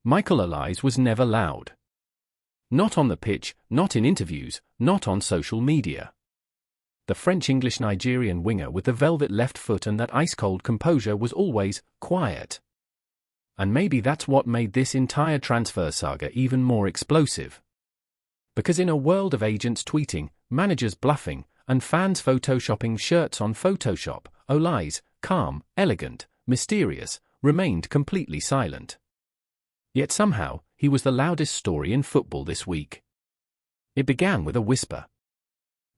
Michael Olise was never loud. Not on the pitch, not in interviews, not on social media. The French-English-Nigerian winger with the velvet left foot and that ice-cold composure was always quiet. And maybe that's what made this entire transfer saga even more explosive. Because in a world of agents tweeting, managers bluffing, and fans photoshopping shirts on Photoshop, Olise, calm, elegant, mysterious, remained completely silent. Yet somehow, he was the loudest story in football this week. It began with a whisper.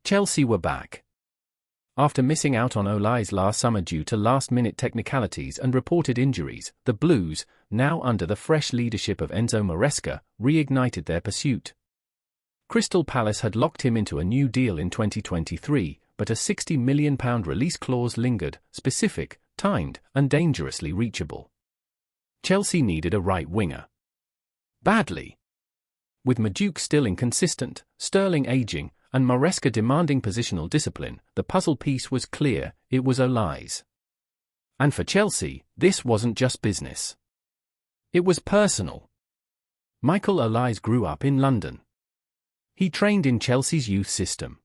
Chelsea were back. After missing out on Olise last summer due to last-minute technicalities and reported injuries, the Blues, now under the fresh leadership of Enzo Maresca, reignited their pursuit. Crystal Palace had locked him into a new deal in 2023, but a £60 million release clause lingered, specific, timed, and dangerously reachable. Chelsea needed a right winger. Badly. With Madueke still inconsistent, Sterling aging, and Maresca demanding positional discipline, the puzzle piece was clear: it was Olise. And for Chelsea, this wasn't just business. It was personal. Michael Olise grew up in London. He trained in Chelsea's youth system.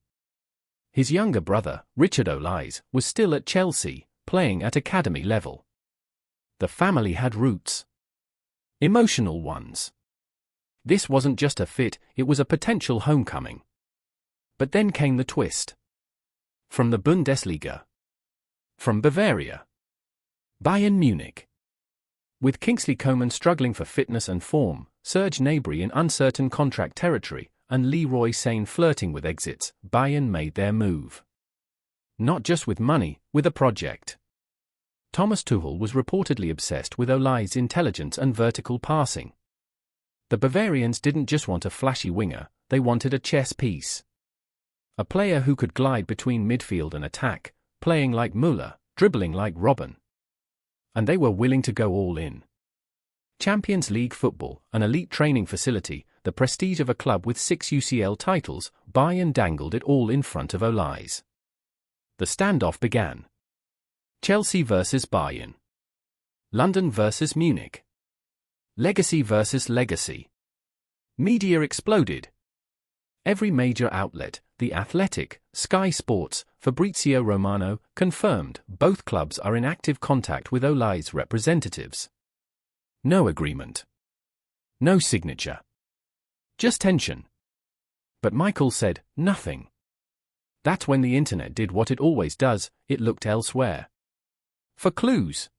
His younger brother, Richard Olise, was still at Chelsea, playing at academy level. The family had roots. Emotional ones. This wasn't just a fit, it was a potential homecoming. But then came the twist. From the Bundesliga. From Bavaria. Bayern Munich. With Kingsley Coman struggling for fitness and form, Serge Gnabry in uncertain contract territory, and Leroy Sane flirting with exits, Bayern made their move. Not just with money, with a project. Thomas Tuchel was reportedly obsessed with Olise's intelligence and vertical passing. The Bavarians didn't just want a flashy winger, they wanted a chess piece. A player who could glide between midfield and attack, playing like Müller, dribbling like Robben. And they were willing to go all in. Champions League football, an elite training facility, the prestige of a club with 6 UCL titles, Bayern dangled it all in front of Olise. The standoff began. Chelsea versus Bayern. London versus Munich. Legacy versus legacy. Media exploded. Every major outlet, The Athletic, Sky Sports, Fabrizio Romano, confirmed both clubs are in active contact with Olise's representatives. No agreement. No signature. Just tension. But Michael said nothing. That's when the internet did what it always does, it looked elsewhere. For clues.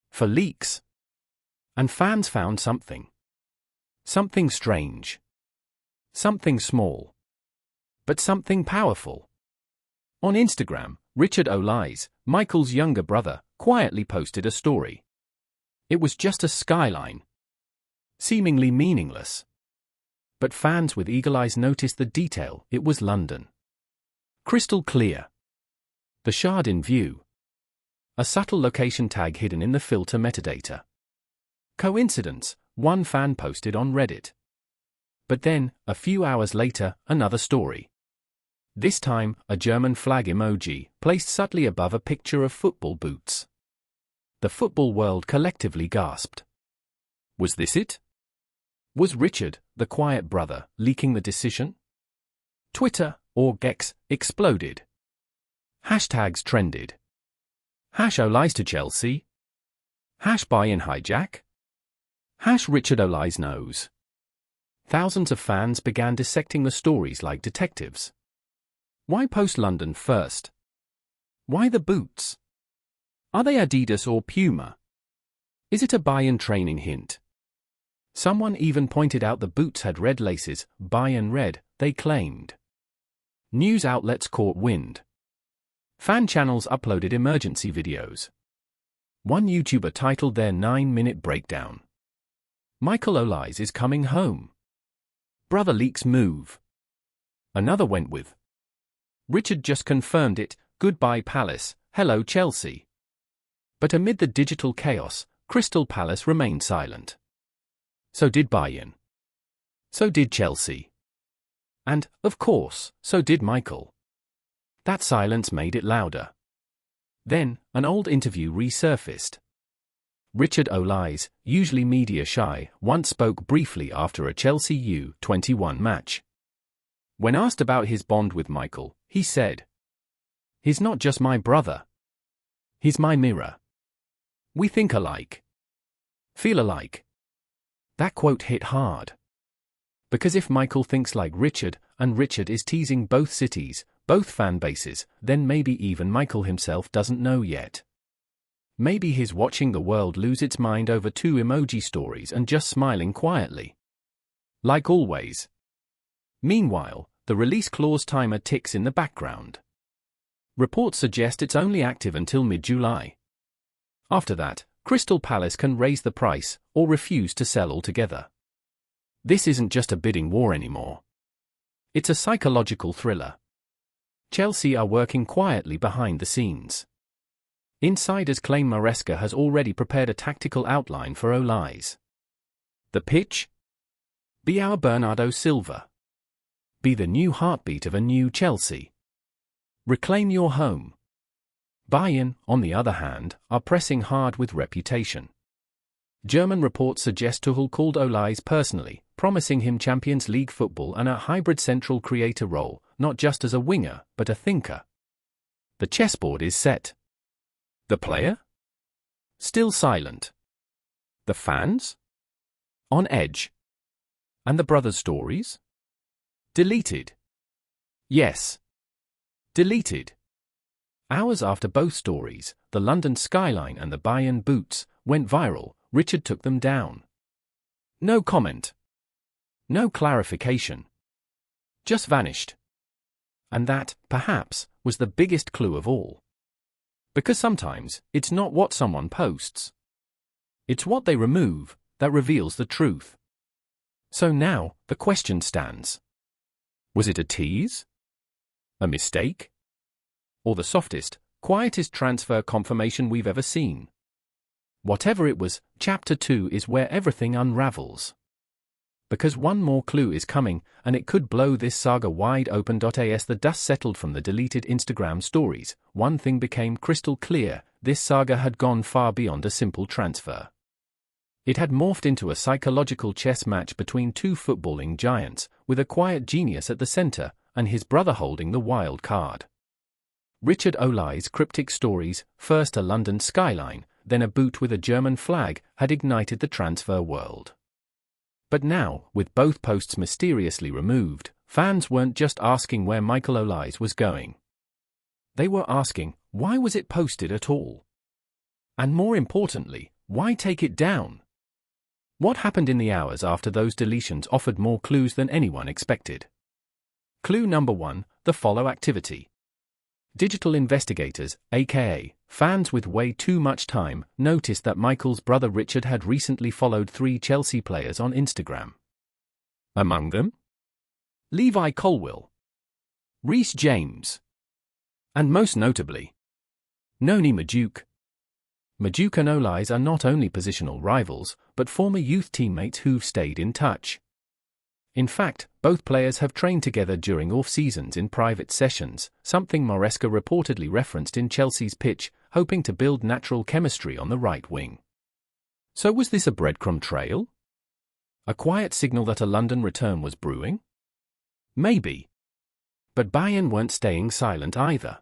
For leaks. And fans found something. Something strange. Something small. But something powerful. On Instagram, Richard Olise, Michael's younger brother, quietly posted a story. It was just a skyline. Seemingly meaningless. But fans with eagle eyes noticed the detail: it was London. Crystal clear. The Shard in view. A subtle location tag hidden in the filter metadata. Coincidence, one fan posted on Reddit. But then, a few hours later, another story. This time, a German flag emoji, placed subtly above a picture of football boots. The football world collectively gasped. Was this it? Was Richard, the quiet brother, leaking the decision? Twitter, or X, exploded. Hashtags trended. #Olise to Chelsea. #Bayern hijack. #Richard Olise knows. Thousands of fans began dissecting the stories like detectives. Why post London first? Why the boots? Are they Adidas or Puma? Is it a Bayern training hint? Someone even pointed out the boots had red laces, Bayern red, they claimed. News outlets caught wind. Fan channels uploaded emergency videos. One YouTuber titled their 9-minute breakdown. Michael Olise is coming home. Brother leaks move. Another went with. Richard just confirmed it, goodbye Palace, hello Chelsea. But amid the digital chaos, Crystal Palace remained silent. So did Bayern. So did Chelsea. And, of course, so did Michael. That silence made it louder. Then, an old interview resurfaced. Richard Olise, usually media shy, once spoke briefly after a Chelsea U21 match. When asked about his bond with Michael, he said, "He's not just my brother. He's my mirror. We think alike. Feel alike." That quote hit hard. Because if Michael thinks like Richard, and Richard is teasing both cities, both fan bases, then maybe even Michael himself doesn't know yet. Maybe he's watching the world lose its mind over 2 emoji stories and just smiling quietly. Like always. Meanwhile, the release clause timer ticks in the background. Reports suggest it's only active until mid-July. After that, Crystal Palace can raise the price, or refuse to sell altogether. This isn't just a bidding war anymore. It's a psychological thriller. Chelsea are working quietly behind the scenes. Insiders claim Maresca has already prepared a tactical outline for Olise. The pitch? Be our Bernardo Silva. Be the new heartbeat of a new Chelsea. Reclaim your home. Bayern, on the other hand, are pressing hard with reputation. German reports suggest Tuchel called Olise personally, promising him Champions League football and a hybrid central creator role, not just as a winger, but a thinker. The chessboard is set. The player? Still silent. The fans? On edge. And the brothers' stories? Deleted. Yes. Deleted. Hours after both stories, the London skyline and the Bayern boots, went viral, Richard took them down. No comment. No clarification. Just vanished. And that, perhaps, was the biggest clue of all. Because sometimes, it's not what someone posts. It's what they remove that reveals the truth. So now, the question stands. Was it a tease? A mistake? Or the softest, quietest transfer confirmation we've ever seen? Whatever it was, Chapter 2 is where everything unravels. Because one more clue is coming, and it could blow this saga wide open. As the dust settled from the deleted Instagram stories, one thing became crystal clear: this saga had gone far beyond a simple transfer. It had morphed into a psychological chess match between 2 footballing giants, with a quiet genius at the center, and his brother holding the wild card. Richard Olise's cryptic stories, first a London skyline, then a boot with a German flag, had ignited the transfer world. But now, with both posts mysteriously removed, fans weren't just asking where Michael Olise was going. They were asking, why was it posted at all? And more importantly, why take it down? What happened in the hours after those deletions offered more clues than anyone expected. Clue number 1, the follow activity. Digital investigators, aka fans with way too much time, noticed that Michael's brother Richard had recently followed 3 Chelsea players on Instagram. Among them? Levi Colwill, Reece James, and most notably, Noni Madueke. Madueke and Olise are not only positional rivals, but former youth teammates who've stayed in touch. In fact, both players have trained together during off-seasons in private sessions, something Maresca reportedly referenced in Chelsea's pitch, hoping to build natural chemistry on the right wing. So was this a breadcrumb trail? A quiet signal that a London return was brewing? Maybe. But Bayern weren't staying silent either.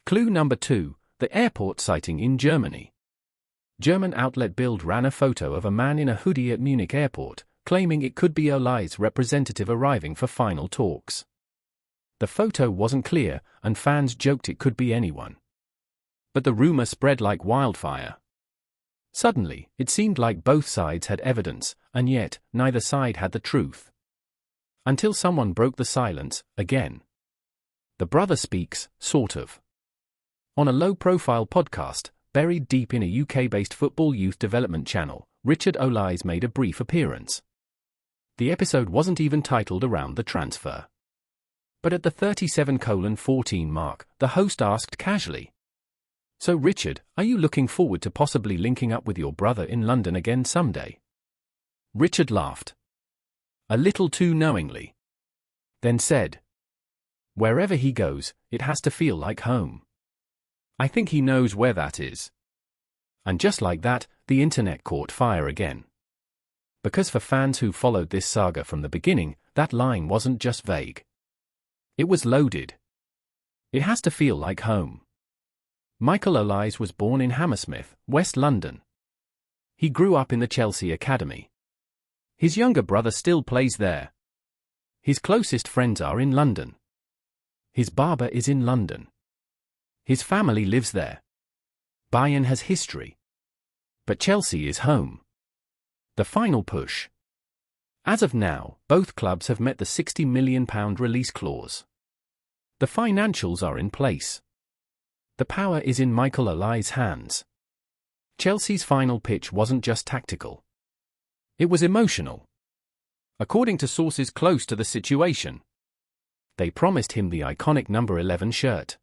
Clue number 2, the airport sighting in Germany. German outlet Bild ran a photo of a man in a hoodie at Munich airport, claiming it could be Olise's representative arriving for final talks. The photo wasn't clear, and fans joked it could be anyone. But the rumor spread like wildfire. Suddenly, it seemed like both sides had evidence, and yet, neither side had the truth. Until someone broke the silence, again. The brother speaks, sort of. On a low-profile podcast, buried deep in a UK-based football youth development channel, Richard Olise made a brief appearance. The episode wasn't even titled around the transfer. But at the 37:14 mark, the host asked casually, "So Richard, are you looking forward to possibly linking up with your brother in London again someday?" Richard laughed. A little too knowingly. Then said, "Wherever he goes, it has to feel like home. I think he knows where that is." And just like that, the internet caught fire again. Because for fans who followed this saga from the beginning, that line wasn't just vague. It was loaded. It has to feel like home. Michael Olise was born in Hammersmith, West London. He grew up in the Chelsea Academy. His younger brother still plays there. His closest friends are in London. His barber is in London. His family lives there. Bayern has history. But Chelsea is home. The final push. As of now, both clubs have met the £60 million release clause. The financials are in place. The power is in Michael Olise's hands. Chelsea's final pitch wasn't just tactical. It was emotional. According to sources close to the situation, they promised him the iconic number 11 shirt,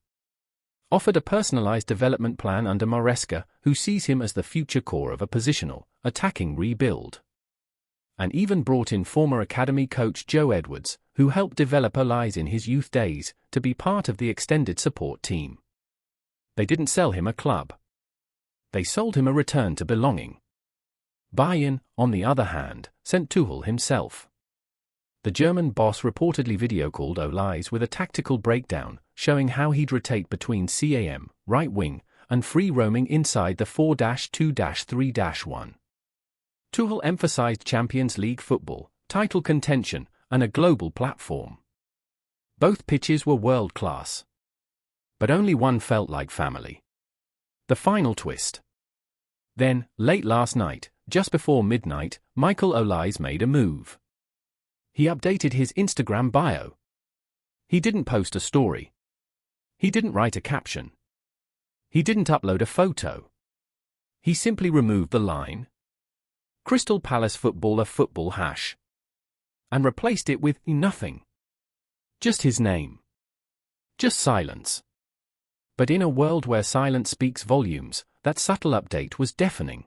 offered a personalized development plan under Maresca, who sees him as the future core of a positional, attacking rebuild, and even brought in former academy coach Joe Edwards, who helped develop Olise in his youth days, to be part of the extended support team. They didn't sell him a club. They sold him a return to belonging. Bayern, on the other hand, sent Tuchel himself. The German boss reportedly video-called Olise with a tactical breakdown, showing how he'd rotate between CAM, right wing, and free roaming inside the 4-2-3-1. Tuchel emphasized Champions League football, title contention, and a global platform. Both pitches were world-class. But only one felt like family. The final twist. Then, late last night, just before midnight, Michael Olise made a move. He updated his Instagram bio. He didn't post a story. He didn't write a caption. He didn't upload a photo. He simply removed the line Crystal Palace footballer football hash and replaced it with nothing. Just his name. Just silence. But in a world where silence speaks volumes, that subtle update was deafening.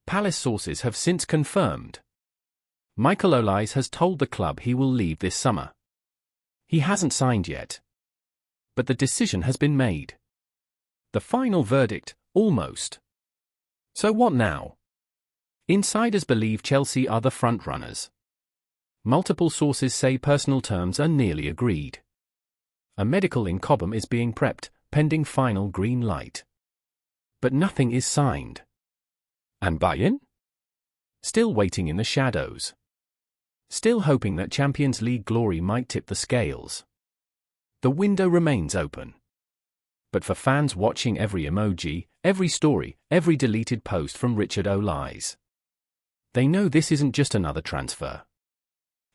Palace sources have since confirmed. Michael Olise has told the club he will leave this summer. He hasn't signed yet. But the decision has been made. The final verdict, almost. So what now? Insiders believe Chelsea are the front-runners. Multiple sources say personal terms are nearly agreed. A medical in Cobham is being prepped, pending final green light. But nothing is signed. And Bayern? Still waiting in the shadows. Still hoping that Champions League glory might tip the scales. The window remains open. But for fans watching every emoji, every story, every deleted post from Richard Olise, they know this isn't just another transfer.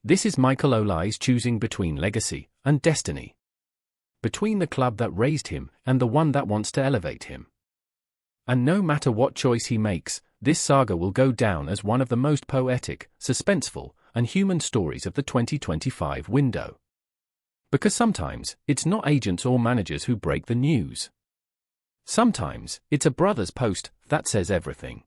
This is Michael Olise choosing between legacy and destiny. Between the club that raised him and the one that wants to elevate him. And no matter what choice he makes, this saga will go down as one of the most poetic, suspenseful, and human stories of the 2025 window. Because sometimes, it's not agents or managers who break the news. Sometimes, it's a brother's post that says everything.